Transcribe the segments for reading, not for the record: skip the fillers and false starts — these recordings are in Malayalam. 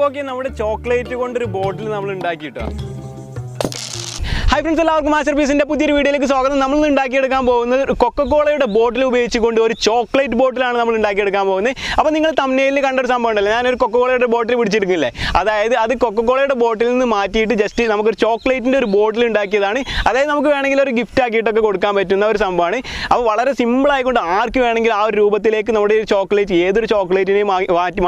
അപ്പോൾ നമ്മുടെ ചോക്ലേറ്റ് കൊണ്ടൊരു ബോട്ടിൽ നമ്മൾ ഉണ്ടാക്കിയിട്ടോ. ഹായ് ഫ്രണ്ട്സ്, എല്ലാവർക്കും മാസ്റ്റർ പീസിൻ്റെ പുതിയൊരു വീഡിയോയിലേക്ക് സ്വാഗതം. നമ്മൾ ഉണ്ടാക്കിയെടുക്കാൻ പോകുന്നത് കൊക്കക്കോളയുടെ ബോട്ടിൽ ഉപയോഗിച്ചുകൊണ്ട് ഒരു ചോക്ലേറ്റ് ബോട്ടിലാണ് നമ്മൾ ഉണ്ടാക്കിയെടുക്കാൻ പോകുന്നത്. അപ്പോൾ നിങ്ങൾ തംബ്നെയിലിൽ കണ്ടൊരു സംഭവം ഉണ്ടല്ലോ, ഞാനൊരു കൊക്കക്കോളയുടെ ബോട്ടിൽ പിടിച്ചെടുക്കില്ലേ, അതായത് അത് കൊക്കക്കോളയുടെ ബോട്ടിൽ നിന്ന് മാറ്റിയിട്ട് ജസ്റ്റ് നമുക്കൊരു ചോക്ലേറ്റിൻ്റെ ഒരു ബോട്ടിൽ ഉണ്ടാക്കിയതാണ്. അതായത് നമുക്ക് വേണമെങ്കിൽ ഒരു ഗിഫ്റ്റ് ആക്കിയിട്ടൊക്കെ കൊടുക്കാൻ പറ്റുന്ന ഒരു സംഭവമാണ്. അപ്പോൾ വളരെ സിമ്പിൾ ആയിക്കൊണ്ട് ആർക്ക് വേണമെങ്കിൽ ആ ഒരു രൂപത്തിലേക്ക് നമ്മുടെ ഒരു ചോക്ലേറ്റ് ഏതൊരു ചോക്ലേറ്റിനെയും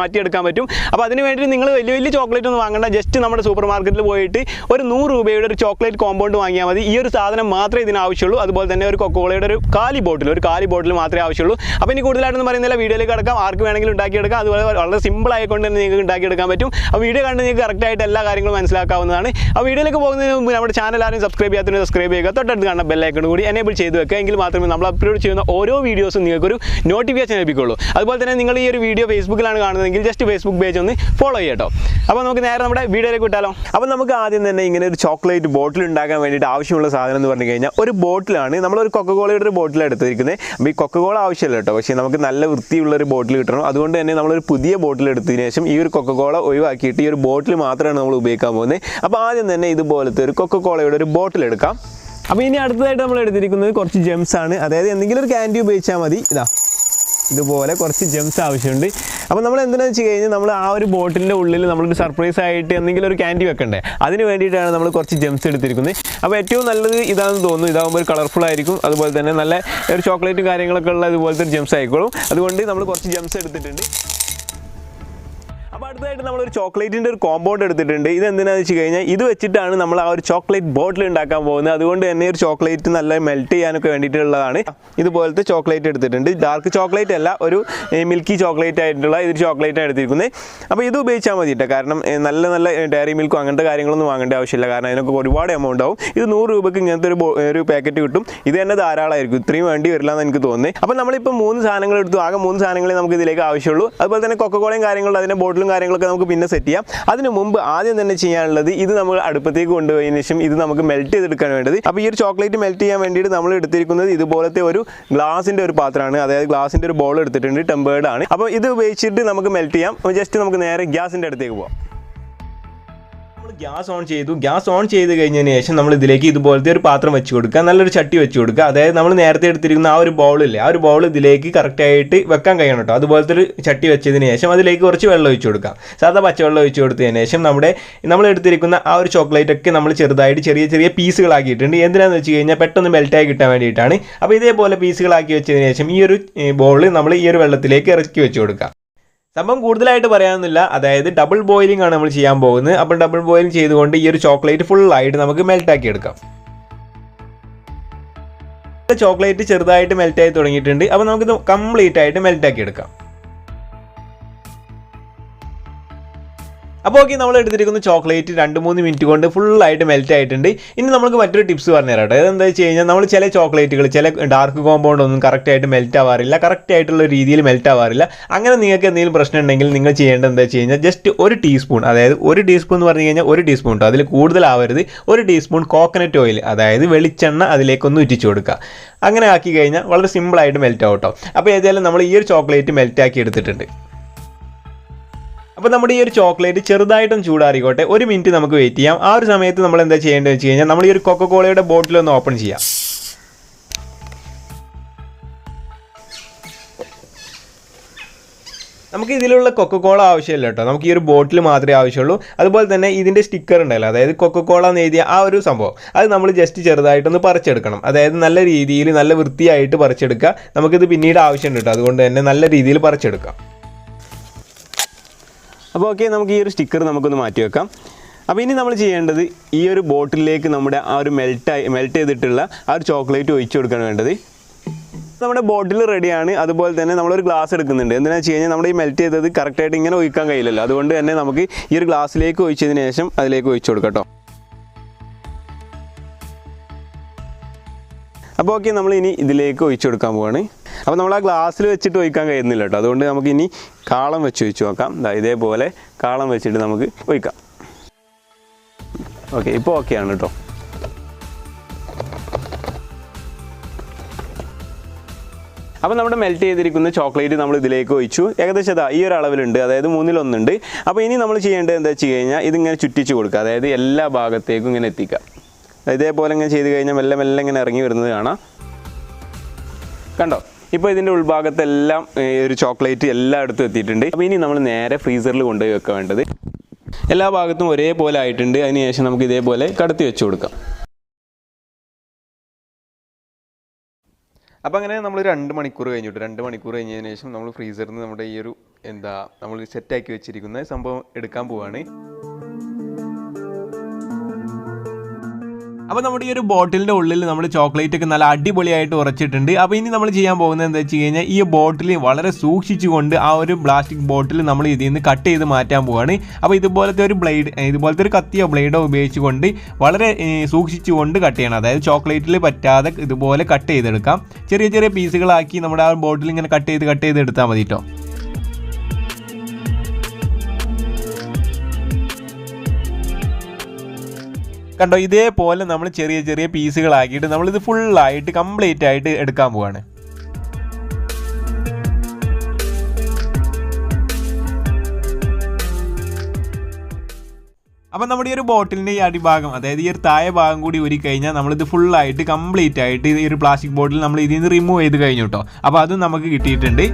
മാറ്റിയെടുക്കാൻ പറ്റും. അപ്പോൾ അതിന് വേണ്ടി നിങ്ങൾ വലിയ വലിയ ചോക്ലേറ്റ് ഒന്നും വാങ്ങണ്ട, ജസ്റ്റ് നമ്മുടെ സൂപ്പർ മാർക്കറ്റിൽ പോയിട്ട് ഒരു 100 രൂപയുടെ ഒരു ചോക്ലേറ്റ് കോമ്പൗണ്ട് വാങ്ങിയാൽ മതി. ഈ ഒരു സാധനം മാത്രമേ ഇതിന് ആവശ്യമുള്ളൂ. അതുപോലെ തന്നെ ഒരു കൊക്കോളയുടെ ഒരു കാലി ബോട്ടിൽ മാത്രമേ ആവശ്യമുള്ളൂ. അപ്പോൾ ഇനി കൂടുതലായിട്ടൊന്നും പറയുന്നില്ല, വീഡിയോയിലേക്ക് കിടക്കാം. ആർക്ക് വേണമെങ്കിലും ഉണ്ടാക്കിയെടുക്കാം. അതുപോലെ വളരെ സിമ്പിൾ ആയിക്കൊണ്ട് തന്നെ നിങ്ങൾക്ക് ഉണ്ടാക്കിയെടുക്കാൻ പറ്റും. ആ വീഡിയോ കണ്ട് നിങ്ങൾക്ക് കറക്റ്റായിട്ട് എല്ലാ കാര്യങ്ങളും മനസ്സിലാക്കാവുന്നതാണ്. ആ വീഡിയോയിലേക്ക് പോകുന്നതിന് മുമ്പ് നമ്മുടെ ചാനൽ ആരും സബ്സ്ക്രൈബ് ചെയ്യാത്തതിന് സബ്സ്ക്രൈബ് ചെയ്യുക, തൊട്ടടുത്ത് കാണുന്ന ബെല്ലൈക്കൺ കൂടി എനേബിൾ ചെയ്ത് വെക്കുക. എങ്കിൽ മാത്രമേ നമ്മൾ അപ്ലോഡ് ചെയ്യുന്ന ഓരോ വീഡിയോസും നിങ്ങൾക്കൊരു നോട്ടിഫിക്കേഷൻ ലഭിക്കുള്ളൂ. അതുപോലെ തന്നെ നിങ്ങൾ ഈ ഒരു വീഡിയോ ഫേസ്ബുക്കിലാണ് കാണുന്നതെങ്കിൽ ജസ്റ്റ് ഫേസ്ബുക്ക് പേജ് ഒന്ന് ഫോളോ ചെയ്യട്ടോ. അപ്പോൾ നമുക്ക് നേരെ നമ്മുടെ വീഡിയോയിലേക്ക് വിട്ടാലോ. അപ്പോൾ നമുക്ക് ആദ്യം തന്നെ ഇങ്ങനെ ഒരു ചോക്ലേറ്റ് ബോട്ടിൽ ഉണ്ടാക്കാൻ വേണ്ടിയിട്ട് ആവശ്യമുള്ള സാധനം എന്ന് പറഞ്ഞു കഴിഞ്ഞാൽ ഒരു ബോട്ടിലാണ്. നമ്മളൊരു കൊക്കക്കോളയുടെ ഒരു ബോട്ടിലാണ് എടുത്തിരിക്കുന്നത്. അപ്പോൾ ഈ കൊക്കക്കോള ആവശ്യമില്ല കേട്ടോ, പക്ഷേ നമുക്ക് നല്ല വൃത്തിയുള്ളൊരു ബോട്ടിൽ കിട്ടണം. അതുകൊണ്ട് തന്നെ നമ്മളൊരു പുതിയ ബോട്ടിൽ എടുത്തതിന് ശേഷം ഈ ഒരു കൊക്കക്കോള ഒഴിവാക്കിയിട്ട് ഈ ഒരു ബോട്ടിൽ മാത്രമാണ് നമ്മൾ ഉപയോഗിക്കാൻ പോകുന്നത്. അപ്പോൾ ആദ്യം തന്നെ ഇതുപോലത്തെ ഒരു കൊക്കക്കോളയുടെ ഒരു ബോട്ടിൽ എടുക്കാം. അപ്പോൾ ഇനി അടുത്തതായിട്ട് നമ്മൾ എടുത്തിരിക്കുന്നത് കുറച്ച് ജെംസ് ആണ്. അതായത് എന്തെങ്കിലും ഒരു ക്യാൻഡി ഉപയോഗിച്ചാൽ മതി. ഇതുപോലെ കുറച്ച് ജെംസ് ആവശ്യമുണ്ട്. അപ്പോൾ നമ്മൾ എന്തിനാണെന്ന് വെച്ച് കഴിഞ്ഞാൽ നമ്മൾ ആ ഒരു ബോട്ടിലിൻ്റെ ഉള്ളിൽ നമ്മളൊരു സർപ്രൈസ് ആയിട്ട് എന്തെങ്കിലും ഒരു ക്യാൻഡി വെക്കണ്ടേ, അതിന് വേണ്ടിയിട്ടാണ് നമ്മൾ കുറച്ച് ജെംസ് എടുത്തിരിക്കുന്നത്. അപ്പോൾ ഏറ്റവും നല്ലത് ഇതാണെന്ന് തോന്നുന്നു. ഇതാകുമ്പോൾ ഒരു കളർഫുൾ ആയിരിക്കും, അതുപോലെ തന്നെ നല്ല ഒരു ചോക്ലേറ്റും കാര്യങ്ങളൊക്കെ ഉള്ള ഇതുപോലത്തെ ഒരു ജെംസ് ആയിക്കോളും. അതുകൊണ്ട് നമ്മൾ കുറച്ച് ജെംസ് എടുത്തിട്ടുണ്ട്. അപ്പോൾ അടുത്തതായിട്ട് നമ്മളൊരു ചോക്ലേറ്റിൻ്റെ ഒരു കോമ്പൗണ്ട് എടുത്തിട്ടുണ്ട്. ഇത് എന്തിനാണെന്ന് വെച്ച് കഴിഞ്ഞാൽ ഇത് വെച്ചിട്ടാണ് നമ്മൾ ആ ഒരു ചോക്ലേറ്റ് ബോട്ടിൽ ഉണ്ടാക്കാൻ പോകുന്നത്. അതുകൊണ്ട് തന്നെ ഒരു ചോക്ലേറ്റ് നല്ല മെൽറ്റ് ചെയ്യാനൊക്കെ വേണ്ടിയിട്ടുള്ളതാണ്. ഇതുപോലത്തെ ചോക്ലേറ്റ് എടുത്തിട്ടുണ്ട്. ഡാർക്ക് ചോക്ലേറ്റ് അല്ല, ഒരു മിൽക്കി ചോക്ലേറ്റ് ആയിട്ടുള്ള ഇതൊരു ചോക്ലേറ്റാണ് എടുത്തിരിക്കുന്നത്. അപ്പോൾ ഇത് ഉപയോഗിച്ചാൽ മതി കേട്ടോ. കാരണം നല്ല ഡയറി മിൽക്കോ അങ്ങനത്തെ കാര്യങ്ങളൊന്നും വാങ്ങേണ്ട ആവശ്യമില്ല. കാരണം അതിനൊക്കെ ഒരുപാട് എമൗണ്ട് ആവും. ഇത് 100 രൂപയ്ക്ക് ഇങ്ങനത്തെ ഒരു പാക്കറ്റ് കിട്ടും. ഇത് തന്നെ ധാരാളമായിരിക്കും, ഇത്രയും വേണ്ടി വരില്ല എന്ന് എനിക്ക് തോന്നുന്നത്. അപ്പോൾ നമ്മളിപ്പോൾ 3 സാധനങ്ങൾ എടുത്തു. ആകെ 3 സാധനങ്ങളെ നമുക്ക് ഇതിലേക്ക് ആവശ്യമുള്ളൂ. അതുപോലെ തന്നെ കൊക്കക്കോളയും കാര്യങ്ങളും അതിൻ്റെ ബോട്ടിലും കാര്യങ്ങളൊക്കെ നമുക്ക് പിന്നെ സെറ്റ് ചെയ്യാം. അതിന് മുമ്പ് ആദ്യം തന്നെ ചെയ്യാനുള്ളത് ഇത് നമ്മൾ അടുപ്പത്തേക്ക് കൊണ്ടുപോയതിനു ശേഷം ഇത് നമുക്ക് മെൽറ്റ് ചെയ്തെടുക്കാൻ വേണ്ടത്. അപ്പോൾ ഈ ഒരു ചോക്ലേറ്റ് മെൽറ്റ് ചെയ്യാൻ വേണ്ടിയിട്ട് നമ്മൾ എടുത്തിരിക്കുന്നത് ഇതുപോലത്തെ ഒരു ഗ്ലാസിൻ്റെ ഒരു പാത്രമാണ്. അതായത് ഗ്ലാസിൻ്റെ ഒരു ബോൾ എടുത്തിട്ടുണ്ട്, ടെമ്പേർഡ് ആണ്. അപ്പോൾ ഇത് ഉപയോഗിച്ചിട്ട് നമുക്ക് മെൽറ്റ് ചെയ്യാം. ജസ്റ്റ് നമുക്ക് നേരെ ഗ്യാസിൻ്റെ അടുത്തേക്ക് പോകാം. ഗ്യാസ് ഓൺ ചെയ്തു. ഗ്യാസ് ഓൺ ചെയ്ത് കഴിഞ്ഞതിന് ശേഷം നമ്മൾ ഇതിലേക്ക് ഇതുപോലത്തെ ഒരു പാത്രം വെച്ച് കൊടുക്കുക, നല്ലൊരു ചട്ടി വെച്ച് കൊടുക്കുക. അതായത് നമ്മൾ നേരത്തെ എടുത്തിരിക്കുന്ന ആ ഒരു ബൗളില്ലേ, ആ ഒരു ബൗൾ ഇതിലേക്ക് കറക്റ്റായിട്ട് വെക്കാൻ കഴിയണം കേട്ടോ. അതുപോലത്തെ ഒരു ചട്ടി വെച്ചതിന് ശേഷം അതിലേക്ക് കുറച്ച് വെള്ളം ഒഴിച്ച് കൊടുക്കാം. സാധാ പച്ചവെള്ളം ഒഴിച്ച് കൊടുത്തതിന് ശേഷം നമ്മൾ എടുത്തിരിക്കുന്ന ആ ഒരു ചോക്ലേറ്റ് ഒക്കെ നമ്മൾ ചെറുതായിട്ട് ചെറിയ പീസുകളാക്കിയിട്ടുണ്ട്. എന്തിനാണെന്ന് വെച്ച് കഴിഞ്ഞാൽ പെട്ടെന്ന് മെൽറ്റായി കിട്ടാൻ വേണ്ടിയിട്ടാണ്. അപ്പോൾ ഇതേപോലെ പീസുകളാക്കി വെച്ചതിന് ശേഷം ഈ ഒരു ബൗൾ നമ്മൾ ഈ ഒരു വെള്ളത്തിലേക്ക് ഇറക്കി വെച്ച് കൊടുക്കാം. സംഭവം കൂടുതലായിട്ട് പറയാനൊന്നുമില്ല. അതായത് ഡബിൾ ബോയിലിംഗ് ആണ് നമ്മൾ ചെയ്യാൻ പോകുന്നത്. അപ്പോൾ ഡബിൾ ബോയിലിംഗ് ചെയ്തുകൊണ്ട് ഈ ഒരു ചോക്ലേറ്റ് ഫുള്ളായിട്ട് നമുക്ക് മെൽറ്റാക്കി എടുക്കാം. ചോക്ലേറ്റ് ചെറുതായിട്ട് മെൽറ്റായി തുടങ്ങിയിട്ടുണ്ട്. അപ്പോൾ നമുക്കിത് കംപ്ലീറ്റ് ആയിട്ട് മെൽറ്റാക്കി എടുക്കാം. അപ്പോൾ ഓക്കെ, നമ്മൾ എടുത്തിരിക്കുന്ന ചോക്ലേറ്റ് 2-3 മിനിറ്റ് കൊണ്ട് ഫുള്ളായിട്ട് മെൽറ്റ് ആയിട്ടുണ്ട്. ഇനി നമുക്ക് മറ്റൊരു ടിപ്സ് പറഞ്ഞു തരാം. അതെന്താ വെച്ച് കഴിഞ്ഞാൽ നമ്മൾ ചില ചോക്ലേറ്റുകൾ ചില ഡാർക്ക് കോമ്പൗണ്ട് ഒന്നും കറക്റ്റായിട്ട് മെൽറ്റ് ആവാറില്ല, കറക്റ്റ് ആയിട്ടുള്ള രീതിയിൽ മെൽറ്റ് ആവാറില്ല. അങ്ങനെ നിങ്ങൾക്ക് എന്തെങ്കിലും പ്രശ്നം ഉണ്ടെങ്കിൽ നിങ്ങൾ ചെയ്യേണ്ടത് എന്താ വെച്ച് കഴിഞ്ഞാൽ ജസ്റ്റ് 1 ടീസ്പൂൺ, അതായത് 1 ടീസ്പൂൺ എന്ന് പറഞ്ഞു കഴിഞ്ഞാൽ 1 ടീസ്പൂൺ കേട്ടോ, അതിൽ കൂടുതലാവരുത്. 1 ടീസ്പൂൺ കോക്കനട്ട് ഓയിൽ, അതായത് വെളിച്ചെണ്ണ അതിലേക്കൊന്ന് ഉറ്റിച്ച് കൊടുക്കുക. അങ്ങനെ ആക്കി കഴിഞ്ഞാൽ വളരെ സിമ്പിളായിട്ട് മെൽറ്റ് ആവും കേട്ടോ. അപ്പോൾ ഏതായാലും നമ്മൾ ഈ ഒരു ചോക്ലേറ്റ് മെൽറ്റാക്കി എടുത്തിട്ടുണ്ട്. അപ്പോൾ നമ്മുടെ ഈ ഒരു ചോക്ലേറ്റ് ചെറുതായിട്ടൊന്ന് ചൂടാറിക്കോട്ടെ. 1 മിനിറ്റ് നമുക്ക് വെയിറ്റ് ചെയ്യാം. ആ ഒരു സമയത്ത് നമ്മൾ എന്താ ചെയ്യേണ്ടതെന്ന് വെച്ച് കഴിഞ്ഞാൽ നമ്മൾ ഈ ഒരു കൊക്കക്കോളയുടെ ബോട്ടിൽ ഒന്ന് ഓപ്പൺ ചെയ്യാം. നമുക്ക് ഇതിലുള്ള കൊക്കക്കോള ആവശ്യമില്ല കേട്ടോ, നമുക്ക് ഈ ഒരു ബോട്ടിൽ മാത്രമേ ആവശ്യമുള്ളൂ. അതുപോലെ തന്നെ ഇതിൻ്റെ സ്റ്റിക്കർ ഉണ്ടല്ലോ, അതായത് കൊക്കക്കോള എന്ന് എഴുതിയ ആ ഒരു സംഭവം, അത് നമ്മൾ ജസ്റ്റ് ചെറുതായിട്ടൊന്ന് പറിച്ചെടുക്കണം. അതായത് നല്ല രീതിയിൽ നല്ല വൃത്തിയായിട്ട് പറിച്ചെടുക്കുക. നമുക്കിത് പിന്നീട് ആവശ്യമുണ്ട് കേട്ടോ, അതുകൊണ്ട് തന്നെ നല്ല രീതിയിൽ പറിച്ചെടുക്കാം. അപ്പോൾ ഓക്കെ, നമുക്ക് ഈ ഒരു സ്റ്റിക്കർ നമുക്കൊന്ന് മാറ്റി വെക്കാം. അപ്പോൾ ഇനി നമ്മൾ ചെയ്യേണ്ടത് ഈ ഒരു ബോട്ടിലേക്ക് നമ്മുടെ ആ ഒരു മെൽറ്റ് ചെയ്തിട്ടുള്ള ആ ഒരു ചോക്ലേറ്റ് ഒഴിച്ചു കൊടുക്കുകയാണ് വേണ്ടത്. നമ്മുടെ ബോട്ടിൽ റെഡിയാണ്. അതുപോലെ തന്നെ നമ്മളൊരു ഗ്ലാസ് എടുക്കുന്നുണ്ട്. എന്താണെന്ന് വെച്ച് കഴിഞ്ഞാൽ നമ്മുടെ ഈ മെൽറ്റ് ചെയ്തത് കറക്റ്റായിട്ട് ഇങ്ങനെ ഒഴിക്കാൻ കഴിയില്ലല്ലോ. അതുകൊണ്ട് തന്നെ നമുക്ക് ഈ ഒരു ഗ്ലാസ്സിലേക്ക് ഒഴിച്ചതിന് ശേഷം അതിലേക്ക് ഒഴിച്ചു കൊടുക്കാം കേട്ടോ. അപ്പോൾ ഓക്കെ, നമ്മൾ ഇനി ഇതിലേക്ക് ഒഴിച്ചു കൊടുക്കാൻ പോവാണ്. അപ്പോൾ നമ്മൾ ആ ഗ്ലാസ്സിൽ വെച്ചിട്ട് ഒഴിക്കാൻ കഴിയുന്നില്ല കേട്ടോ. അതുകൊണ്ട് നമുക്ക് ഇനി കാളം വെച്ച് ഒഴിച്ച് നോക്കാം. ഇതേപോലെ കാളം വെച്ചിട്ട് നമുക്ക് ഒഴിക്കാം. ഓക്കെ, ഇപ്പോൾ ഓക്കെയാണ് കേട്ടോ. അപ്പോൾ നമ്മുടെ മെൽറ്റ് ചെയ്തിരിക്കുന്ന ചോക്ലേറ്റ് നമ്മൾ ഇതിലേക്ക് ഒഴിച്ചു. ഏകദേശം ഈ ഒരു അളവിലുണ്ട്, അതായത് 1/3. അപ്പോൾ ഇനി നമ്മൾ ചെയ്യേണ്ടത് എന്താ വെച്ച് കഴിഞ്ഞാൽ ഇതിങ്ങനെ ചുറ്റിച്ച് കൊടുക്കുക, അതായത് എല്ലാ ഭാഗത്തേക്കും ഇങ്ങനെ എത്തിക്കുക. ഇതേപോലെ ഇങ്ങനെ ചെയ്ത് കഴിഞ്ഞാൽ മെല്ലെ മെല്ലെ ഇങ്ങനെ ഇറങ്ങി വരുന്നത് കാണാം. കണ്ടോ? ഇപ്പോൾ ഇതിൻ്റെ ഉൾഭാഗത്തെല്ലാം ഒരു ചോക്ലേറ്റ് എല്ലായിടത്തും എത്തിയിട്ടുണ്ട്. അപ്പോൾ ഇനി നമ്മൾ നേരെ ഫ്രീസറിൽ കൊണ്ടുപോയി വെക്കാൻ വേണ്ടത്. എല്ലാ ഭാഗത്തും ഒരേപോലെ ആയിട്ടുണ്ട്. അതിനുശേഷം നമുക്ക് ഇതേപോലെ കടത്തി വെച്ച് കൊടുക്കാം. അപ്പോൾ അങ്ങനെ നമ്മൾ 2 മണിക്കൂർ കഴിഞ്ഞിട്ട് 2 മണിക്കൂർ കഴിഞ്ഞതിന് ശേഷം നമ്മൾ ഫ്രീസറിൽ നിന്ന് നമ്മുടെ ഈ ഒരു നമ്മൾ സെറ്റാക്കി വെച്ചിരിക്കുന്ന സംഭവം എടുക്കാൻ പോവുകയാണ്. അപ്പോൾ നമ്മുടെ ഈ ഒരു ബോട്ടിലിൻ്റെ ഉള്ളിൽ നമ്മൾ ചോക്ലേറ്റ് ഒക്കെ നല്ല അടിപൊളിയായിട്ട് ഉറച്ചിട്ടുണ്ട്. അപ്പോൾ ഇനി നമ്മൾ ചെയ്യാൻ പോകുന്നത് എന്താ വെച്ച് കഴിഞ്ഞാൽ ഈ ബോട്ടിൽ വളരെ സൂക്ഷിച്ചുകൊണ്ട് ആ ഒരു പ്ലാസ്റ്റിക് ബോട്ടിൽ നമ്മൾ ഇതിൽ നിന്ന് കട്ട് ചെയ്ത് മാറ്റാൻ പോവുകയാണ്. അപ്പോൾ ഇതുപോലത്തെ ഒരു കത്തിയോ ബ്ലേഡോ ഉപയോഗിച്ചുകൊണ്ട് വളരെ സൂക്ഷിച്ചുകൊണ്ട് കട്ട് ചെയ്യണം. അതായത് ചോക്ലേറ്റിൽ പറ്റാതെ ഇതുപോലെ കട്ട് ചെയ്തെടുക്കാം. ചെറിയ ചെറിയ പീസുകളാക്കി നമ്മുടെ ആ ബോട്ടിൽ ഇങ്ങനെ കട്ട് ചെയ്ത് എടുത്താൽ മതി കേട്ടോ. കണ്ടോ? ഇതേപോലെ നമ്മൾ ചെറിയ ചെറിയ പീസുകളാക്കിയിട്ട് നമ്മളിത് ഫുള്ളായിട്ട് കംപ്ലീറ്റ് ആയിട്ട് എടുക്കാൻ പോവാണ്. അപ്പം നമ്മുടെ ഈ ഒരു ബോട്ടിലിൻ്റെ ഈ അടിഭാഗം, അതായത് ഈ ഒരു താഴെ ഭാഗം കൂടി ഊരി കഴിഞ്ഞാൽ നമ്മളിത് ഫുള്ളായിട്ട് കംപ്ലീറ്റ് ആയിട്ട് ഈ ഒരു പ്ലാസ്റ്റിക് ബോട്ടിൽ നമ്മൾ ഇതിൽ നിന്ന് റിമൂവ് ചെയ്ത് കഴിഞ്ഞു കേട്ടോ. അപ്പോൾ അതും നമുക്ക് കിട്ടിയിട്ടുണ്ട്.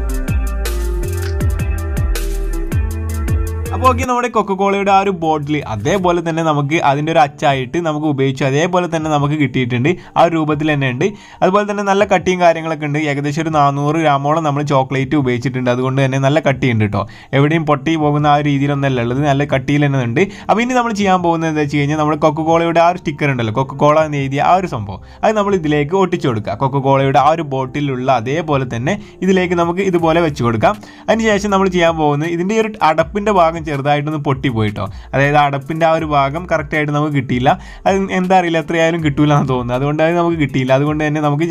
അപ്പോൾ ഓക്കെ, നമ്മുടെ കൊക്കക്കോളയുടെ ആ ഒരു ബോട്ടിൽ അതേപോലെ തന്നെ നമുക്ക് അതിൻ്റെ ഒരു അച്ചായിട്ട് നമുക്ക് ഉപയോഗിച്ചു. അതേപോലെ തന്നെ നമുക്ക് കിട്ടിയിട്ടുണ്ട്. ആ ഒരു രൂപത്തിൽ തന്നെ ഉണ്ട്. അതുപോലെ തന്നെ നല്ല കട്ടിയും കാര്യങ്ങളൊക്കെ ഉണ്ട്. ഏകദേശം ഒരു 400 ഗ്രാമോളം നമ്മൾ ചോക്ലേറ്റ് ഉപയോഗിച്ചിട്ടുണ്ട്. അതുകൊണ്ട് തന്നെ നല്ല കട്ടിയുണ്ട് കേട്ടോ. എവിടെയും പൊട്ടി പോകുന്ന ആ ഒരു രീതിയിലൊന്നല്ല ഉള്ളത്, നല്ല കട്ടിയിൽ തന്നെ ഉണ്ട്. അപ്പോൾ ഇനി നമ്മൾ ചെയ്യാൻ പോകുന്നത് എന്താ വെച്ച് കഴിഞ്ഞാൽ നമ്മുടെ കൊക്കക്കോളയുടെ ആ ഒരു സ്റ്റിക്കർ ഉണ്ടല്ലോ, കൊക്കക്കോള എന്ന് എഴുതിയ ആ ഒരു സംഭവം, അത് നമ്മൾ ഇതിലേക്ക് ഒട്ടിച്ചു കൊടുക്കുക. കൊക്കക്കോളയുടെ ആ ഒരു ബോട്ടിലുള്ള അതേപോലെ തന്നെ ഇതിലേക്ക് നമുക്ക് ഇതുപോലെ വെച്ച് കൊടുക്കാം. അതിനുശേഷം നമ്മൾ ചെയ്യാൻ പോകുന്നത് ഇതിൻ്റെ ഒരു അടപ്പിൻ്റെ ഭാഗം ചെറുതായിട്ടൊന്ന് പൊട്ടിപ്പോയിട്ടോ. അതായത് അടപ്പിൻ്റെ ആ ഒരു ഭാഗം കറക്റ്റായിട്ട് നമുക്ക് കിട്ടിയില്ല. അത് എന്താ അറിയില്ല, എത്രയായാലും കിട്ടൂല എന്ന് തോന്നുന്നു. അതുകൊണ്ട് അത് നമുക്ക് കിട്ടിയില്ല. അതുകൊണ്ട് തന്നെ നമുക്ക്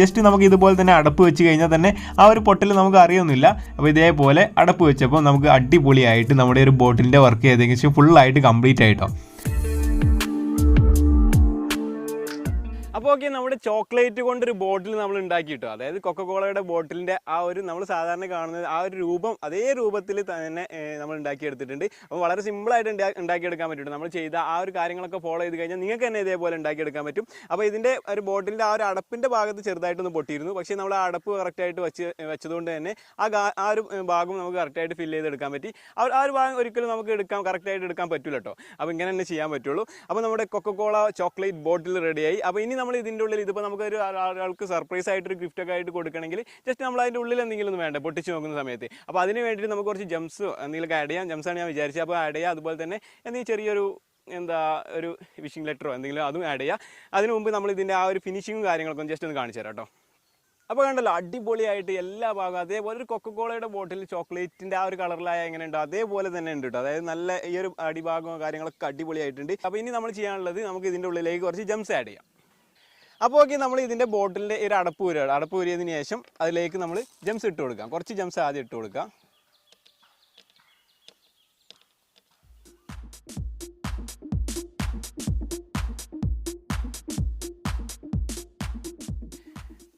ഇതുപോലെ തന്നെ അടപ്പ് വെച്ച് കഴിഞ്ഞാൽ തന്നെ ആ ഒരു പൊട്ടൽ നമുക്ക് അറിയൊന്നുമില്ല. അപ്പോൾ ഇതേപോലെ അടപ്പ് വെച്ചപ്പോൾ നമുക്ക് അടിപൊളിയായിട്ട് നമ്മുടെ ഒരു ബോട്ടിലിൻ്റെ വർക്ക് ഏകദേശം ഫുള്ളായിട്ട് കംപ്ലീറ്റ് ആയിട്ടോ. അപ്പോൾ ഓക്കെ, നമ്മുടെ ചോക്ലേറ്റ് കൊണ്ടൊരു ബോട്ടിൽ നമ്മൾ ഉണ്ടാക്കി കിട്ടും. അതായത് കൊക്കക്കോളയുടെ ബോട്ടിലിൻ്റെ ആ ഒരു നമ്മൾ സാധാരണ കാണുന്നത് ആ ഒരു രൂപം, അതേ രൂപത്തിൽ തന്നെ നമ്മൾ ഉണ്ടാക്കിയെടുത്തിട്ടുണ്ട്. അപ്പോൾ വളരെ സിമ്പിളായിട്ട് ഉണ്ടാക്കിയെടുക്കാൻ പറ്റും. നമ്മൾ ചെയ്ത ആ ഒരു കാര്യങ്ങളൊക്കെ ഫോളോ ചെയ്ത് കഴിഞ്ഞാൽ നിങ്ങൾക്ക് തന്നെ ഇതേപോലെ ഉണ്ടാക്കിയെടുക്കാൻ പറ്റും. അപ്പോൾ ഇതിൻ്റെ ഒരു ബോട്ടിലിൻ്റെ ആ ഒരു അടപ്പിൻ്റെ ഭാഗത്ത് ചെറുതായിട്ടൊന്ന് പൊട്ടിയിരുന്നു. പക്ഷേ നമ്മൾ ആ അടപ്പ് കറക്റ്റായിട്ട് വെച്ചതുകൊണ്ട് തന്നെ ആ ഒരു ഭാഗം നമുക്ക് കറക്റ്റായിട്ട് ഫില്ല് ചെയ്തെടുക്കാൻ പറ്റി. ആ ഒരു ഭാഗം ഒരിക്കലും നമുക്ക് കറക്റ്റായിട്ട് എടുക്കാൻ പറ്റില്ല കേട്ടോ. അപ്പോൾ ഇങ്ങനെ തന്നെ ചെയ്യാൻ പറ്റുള്ളൂ. അപ്പോൾ നമ്മുടെ കൊക്കക്കോള ചോക്ലേറ്റ് ബോട്ടിൽ റെഡിയായി. അപ്പോൾ ഇനി നമ്മൾ ഇതിൻ്റെ ഉള്ളിൽ ഇതിപ്പോൾ നമുക്കൊരു ഒരാൾക്ക് സർപ്രൈസ് ആയിട്ടൊരു ഗിഫ്റ്റൊക്കെ ആയിട്ട് കൊടുക്കണമെങ്കിൽ ജസ്റ്റ് നമ്മൾ അതിൻ്റെ ഉള്ളിൽ എന്തെങ്കിലും ഒന്ന് വേണ്ട പൊട്ടിച്ച് നോക്കുന്ന സമയത്ത്. അപ്പോൾ അതിന് വേണ്ടിയിട്ട് നമുക്ക് കുറച്ച് ജംസോ എന്തെങ്കിലും ആഡ് ചെയ്യാം. ജംസാണ് ഞാൻ വിചാരിച്ചത്. അപ്പോൾ ആഡ് ചെയ്യുക. അതുപോലെ തന്നെ എന്തെങ്കിലും ചെറിയൊരു ഒരു വിഷിംഗ് ലെറ്ററോ എന്തെങ്കിലും അതും ആഡ് ചെയ്യുക. അതിന് മുമ്പ് നമ്മൾ ഇതിൻ്റെ ആ ഒരു ഫിനിഷിങ്ങും കാര്യങ്ങളൊക്കെ ഒന്ന് ജസ്റ്റ് ഒന്ന് കാണിച്ചു തരാം കേട്ടോ. അപ്പോൾ കണ്ടല്ലോ, അടിപൊളിയായിട്ട് എല്ലാ ഭാഗവും അതേപോലെ ഒരു കൊക്കക്കോളയുടെ ബോട്ടിൽ ചോക്ലേറ്റിൻ്റെ ആ ഒരു കളറിലായ എങ്ങനെ ഉണ്ടോ അതേപോലെ തന്നെ ഉണ്ട് കേട്ടോ. അതായത് നല്ല ഈ ഒരു അടിഭാഗവും കാര്യങ്ങളൊക്കെ അടിപൊളിയായിട്ടുണ്ട്. അപ്പോൾ ഇനി നമ്മൾ ചെയ്യാനുള്ളത് നമുക്ക് ഇതിൻ്റെ ഉള്ളിലേക്ക് കുറച്ച് ജംസ് ആഡ് ചെയ്യാം. അപ്പോൾ ഓക്കെ, നമ്മൾ ഇതിൻ്റെ ബോട്ടിലിൻ്റെ ഒരു അടപ്പ് ഊരിയതിന് ശേഷം അതിലേക്ക് നമ്മൾ ജംസ് ഇട്ട് കൊടുക്കാം. കുറച്ച് ജംസ് ആദ്യം ഇട്ട് കൊടുക്കാം.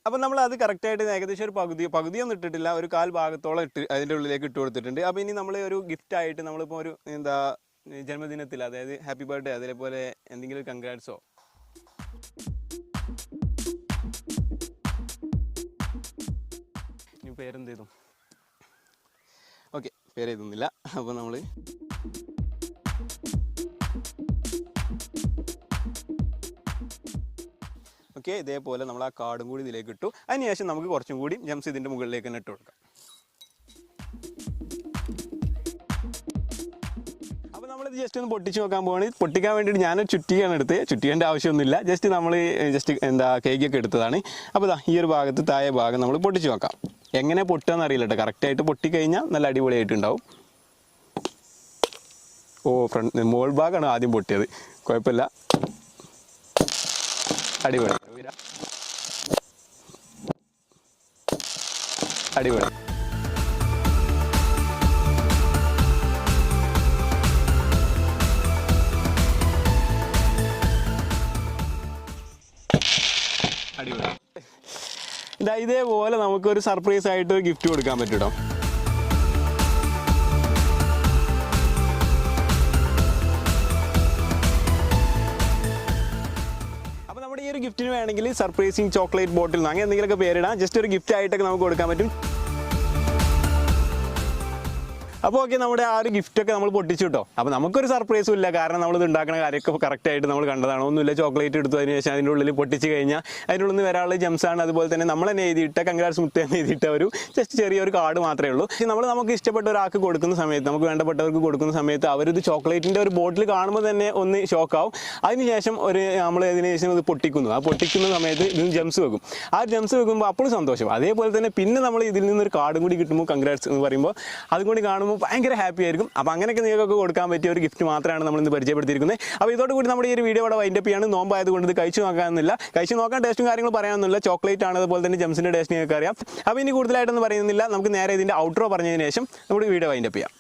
അപ്പോൾ നമ്മൾ അത് കറക്റ്റായിട്ട് ഏകദേശം ഒരു പകുതിയൊന്നും ഇട്ടിട്ടില്ല, ഒരു 1/4 ഭാഗത്തോളം അതിൻ്റെ ഉള്ളിലേക്ക് ഇട്ട് കൊടുത്തിട്ടുണ്ട്. അപ്പോൾ ഇനി നമ്മൾ ഒരു ഗിഫ്റ്റായിട്ട് നമ്മളിപ്പോൾ ഒരു ജന്മദിനത്തിൽ, അതായത് ഹാപ്പി ബർത്ത്ഡേ, അതേപോലെ എന്തെങ്കിലും കൺഗ്രാറ്റ്സോ പേരെന്ത് ചെയ്തു, ഓക്കെ പേര് എഴുതുന്നില്ല. അപ്പോൾ നമ്മൾ ഓക്കെ ഇതേപോലെ നമ്മൾ ആ കാർഡും കൂടി ഇതിലേക്ക് ഇട്ടു. അതിനുശേഷം നമുക്ക് കുറച്ചും കൂടി ജംസ് ഇതിൻ്റെ മുകളിലേക്ക് തന്നെ ഇട്ട് കൊടുക്കാം. അപ്പോൾ നമ്മളിത് ജസ്റ്റ് ഒന്ന് പൊട്ടിച്ച് നോക്കാൻ പോവാണ്. പൊട്ടിക്കാൻ വേണ്ടിയിട്ട് ഞാനൊരു ചുറ്റിയാണ് എടുത്തത്. ചുറ്റിയേണ്ട ആവശ്യമൊന്നുമില്ല, നമ്മൾ കേക്കൊക്കെ എടുത്തതാണ്. അപ്പോൾ ഈ ഒരു ഭാഗത്ത് താഴെ ഭാഗം നമ്മൾ പൊട്ടിച്ച് നോക്കാം. എങ്ങനെ പൊട്ടുകയെന്ന് അറിയില്ല കേട്ടോ. കറക്റ്റായിട്ട് പൊട്ടിക്കഴിഞ്ഞാൽ നല്ല അടിപൊളിയായിട്ടുണ്ടാവും. മോൾ ഭാഗമാണ് ആദ്യം പൊട്ടിയത്, കുഴപ്പമില്ല, അടിപൊളി അടിപൊളി. ഇതേപോലെ നമുക്കൊരു സർപ്രൈസ് ആയിട്ട് ഒരു ഗിഫ്റ്റ് കൊടുക്കാൻ പറ്റും കേട്ടോ. അപ്പോൾ നമ്മുടെ ഈ ഒരു ഗിഫ്റ്റിന് വേണമെങ്കിൽ സർപ്രൈസിങ് ചോക്ലേറ്റ് ബോട്ടിൽ അങ്ങനെ എന്തെങ്കിലുമൊക്കെ പേരിടാം. ജസ്റ്റ് ഒരു ഗിഫ്റ്റ് ആയിട്ടൊക്കെ നമുക്ക് കൊടുക്കാൻ പറ്റും. അപ്പോൾ ഓക്കെ, നമ്മുടെ ആ ഒരു ഗിഫ്റ്റൊക്കെ നമ്മൾ പൊട്ടിച്ചു കേട്ടോ. അപ്പോൾ നമുക്കൊരു സർപ്രൈസും ഇല്ല, കാരണം നമ്മളിത് ഉണ്ടാക്കുന്ന കാര്യമൊക്കെ കറക്റ്റായിട്ട് നമ്മൾ കണ്ടതാണ്. ഒന്നുമില്ല, ചോക്ലേറ്റ് എടുത്തു, അതിന് ശേഷം അതിൻ്റെ ഉള്ളിൽ പൊട്ടിച്ച് കഴിഞ്ഞാൽ അതിൻ്റെ ഉള്ളിൽ നിന്ന് വരാനുള്ള ജംസാണ്. അതുപോലെ തന്നെ നമ്മൾ തന്നെ എഴുതിയിട്ട കൺഗ്രാറ്റ്സ് മുത്ത് എന്ന് എഴുതിയിട്ട ഒരു ജസ്റ്റ് ചെറിയൊരു കാർഡ് മാത്രമേ ഉള്ളൂ. പക്ഷേ നമുക്ക് ഇഷ്ടപ്പെട്ട ഒരാൾക്ക് കൊടുക്കുന്ന സമയത്ത്, നമുക്ക് വേണ്ടപ്പെട്ടവർക്ക് കൊടുക്കുന്ന സമയത്ത് അവരിത് ചോക്ലേറ്റിൻ്റെ ഒരു ബോട്ടിൽ കാണുമ്പോൾ തന്നെ ഒന്ന് ഷോക്കാവും. അതിനുശേഷം നമ്മൾ അതിന് ശേഷം ഇത് പൊട്ടിക്കുന്നു. ആ പൊട്ടിക്കുന്ന സമയത്ത് ഇതിന് ജംസ് വെക്കും. ആ ജംസ് വെക്കുമ്പോൾ അപ്പോഴും സന്തോഷം. അതേപോലെ തന്നെ പിന്നെ നമ്മൾ ഇതിൽ നിന്നൊരു കാർഡും കൂടി കിട്ടുമ്പോൾ കൺഗ്രാറ്റ്സ് എന്ന് പറയുമ്പോൾ അതും കൂടി കാണുമ്പോൾ ഭയങ്കര ഹാപ്പി ആയിരിക്കും. അപ്പോൾ അങ്ങനെയൊക്കെ നിങ്ങൾക്കൊക്കെ കൊടുക്കാൻ പറ്റിയ ഒരു ഗിഫ്റ്റ് മാത്രമാണ് നമ്മൾ ഇന്ന് പരിചയപ്പെടുത്തിയിരിക്കുന്നത്. അപ്പോൾ ഇതോടുകൂടി നമ്മുടെ ഈ ഒരു വീഡിയോ ഇവിടെ വൈൻഡപ്പ് ചെയ്യാണ്. നോമ്പായതുകൊണ്ട് ഇത് കഴിച്ചു നോക്കാമെന്നില്ല, കഴിച്ചു നോക്കാൻ ടേസ്റ്റും കാര്യങ്ങളും പറയാമെന്നില്ല. ചോക്ലേറ്റ് ആണ്, അതുപോലെ തന്നെ ജംസിൻ്റെ ടേസ്റ്റ് നിങ്ങൾക്ക് അറിയാം. അപ്പോൾ ഇനി കൂടുതലായിട്ടൊന്നും പറയുന്നില്ല, നമുക്ക് നേരെ ഇതിൻ്റെ ഔട്ട്രോ പറഞ്ഞതിന് ശേഷം നമ്മുടെ വീഡിയോ വൈൻഡപ്പ് ചെയ്യാം.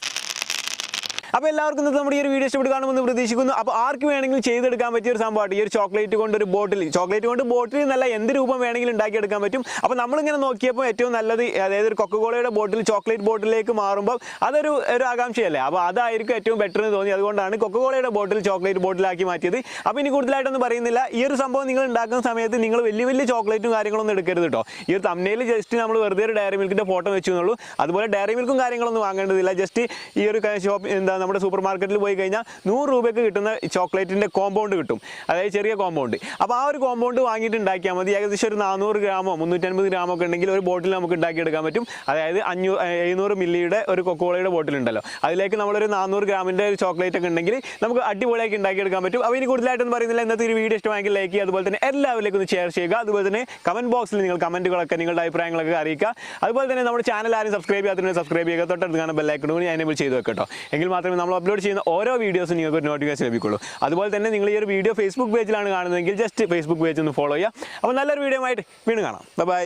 അപ്പോൾ എല്ലാവർക്കും നമ്മുടെ ഈ ഒരു വീഡിയോ ഇഷ്ടപ്പെട്ട് കാണുമെന്ന് പ്രതീക്ഷിക്കുന്നു. അപ്പോൾ ആർക്ക് വേണമെങ്കിലും ചെയ്തെടുക്കാൻ പറ്റിയ ഒരു സംഭവമാണ് ഈ ഒരു ചോക്ലേറ്റ് കൊണ്ട് ഒരു ബോട്ടിൽ. ചോക്ലേറ്റ് കൊണ്ട് ബോട്ടിൽ എന്നല്ല, എന്ത് രൂപം വേണമെങ്കിലും ഉണ്ടാക്കിയെടുക്കാൻ പറ്റും. അപ്പോൾ നമ്മളിങ്ങനെ നോക്കിയപ്പോൾ ഏറ്റവും നല്ലത്, അതായത് ഒരു കൊക്കക്കോളയുടെ ബോട്ടിൽ ചോക്ലേറ്റ് ബോട്ടിലേക്ക് മാറുമ്പോൾ അതൊരു ആകാംക്ഷയല്ലേ. അപ്പോൾ അതായിരിക്കും ഏറ്റവും ബെറ്റർ എന്ന് തോന്നി. അതുകൊണ്ടാണ് കൊക്കക്കോളയുടെ ബോട്ടിൽ ചോക്ലേറ്റ് ബോട്ടിലാക്കി മാറ്റിയത്. അപ്പോൾ ഇനി കൂടുതലായിട്ടൊന്നും പറയുന്നില്ല. ഈ ഒരു സംഭവം നിങ്ങൾ ഉണ്ടാക്കുന്ന സമയത്ത് നിങ്ങൾ വലിയ വലിയ ചോക്ലേറ്റും കാര്യങ്ങളൊന്നും എടുക്കരുത് കേട്ടോ. ഈ ഒരു തമ്മിൽ ജസ്റ്റ് നമ്മൾ വെറുതെ ഒരു ഡയറി മിൽക്കിൻ്റെ ഫോട്ടോ വെച്ചു എന്നുള്ളൂ. അതുപോലെ ഡയറി മിൽക്കും കാര്യങ്ങളൊന്നും വാങ്ങേണ്ടതില്ല. ജസ്റ്റ് ഈ ഒരു ഷോപ്പ് നമ്മുടെ സൂപ്പർ മാർക്കറ്റിൽ പോയി കഴിഞ്ഞാൽ 100 രൂപയ്ക്ക് കിട്ടുന്ന ചോക്ലേറ്റിൻ്റെ കോമ്പൗണ്ട് കിട്ടും, അതായത് ചെറിയ കോമ്പൗണ്ട്. അപ്പോൾ ആ ഒരു കോമ്പൗണ്ട് വാങ്ങിയിട്ട് ഉണ്ടാക്കിയാൽ മതി. ഏകദേശം ഒരു 400 ഗ്രാമോ 350 ഗ്രാമോ ഒക്കെ ഉണ്ടെങ്കിൽ ഒരു ബോട്ടിൽ നമുക്ക് ഉണ്ടാക്കിയെടുക്കാൻ പറ്റും. അതായത് 700 മില്ലിയുടെ ഒരു കൊക്കോളയുടെ ബോട്ടിൽ ഉണ്ടല്ലോ, അതിലേക്ക് നമ്മളൊരു 400 ഗ്രാമിൻ്റെ ഒരു ചോക്ലേറ്റ് ഒക്കെ ഉണ്ടെങ്കിൽ നമുക്ക് അടിപൊളിയാക്കി ഉണ്ടാക്കിയെടുക്കാൻ പറ്റും. അപ്പോൾ ഇനി കൂടുതലായിട്ടൊന്നും പറയുന്നില്ല. ഇന്നത്തെ ഒരു വീഡിയോ ഇഷ്ടമായെങ്കിൽ ലൈക്ക് ചെയ്യുക, അതുപോലെ തന്നെ എല്ലാവരിലേക്കും ഒന്ന് ഷെയർ ചെയ്യുക. അതുപോലെ തന്നെ കമൻറ്റ് ബോക്സിൽ നിങ്ങൾ കമൻറ്റുകളൊക്കെ നിങ്ങളുടെ അഭിപ്രായങ്ങളൊക്കെ അറിയിക്കുക. അതുപോലെ തന്നെ നമ്മുടെ ചാനൽ ആരും സബ്സ്ക്രൈബ് ചെയ്യാത്തതിന് സബ്സ്ക്രൈബ് ചെയ്യുക, തൊട്ടടുത്ത് കാണാൻ ബെല്ലൈക്കൺ കൂടി എനേബിൾ ചെയ്ത് വെക്കട്ടോ. എങ്കിൽ മാത്രമേ നമ്മൾ അപ്ലോഡ് ചെയ്യുന്ന ഓരോ വീഡിയോസും നിങ്ങൾക്ക് ഒരു നോട്ടിഫിക്കേഷൻ ലഭിക്കുള്ളൂ. അതുപോലെ തന്നെ നിങ്ങൾ ഈ ഒരു വീഡിയോ ഫേസ്ബുക്ക് പേജിലാണ് കാണുന്നതെങ്കിൽ ജസ്റ്റ് ഫേസ്ബുക്ക് പേജ് ഒന്ന് ഫോളോ ചെയ്യുക. അപ്പോൾ നല്ലൊരു വീഡിയോ ആയിട്ട് വീണ്ടും കാണാം. ബൈ.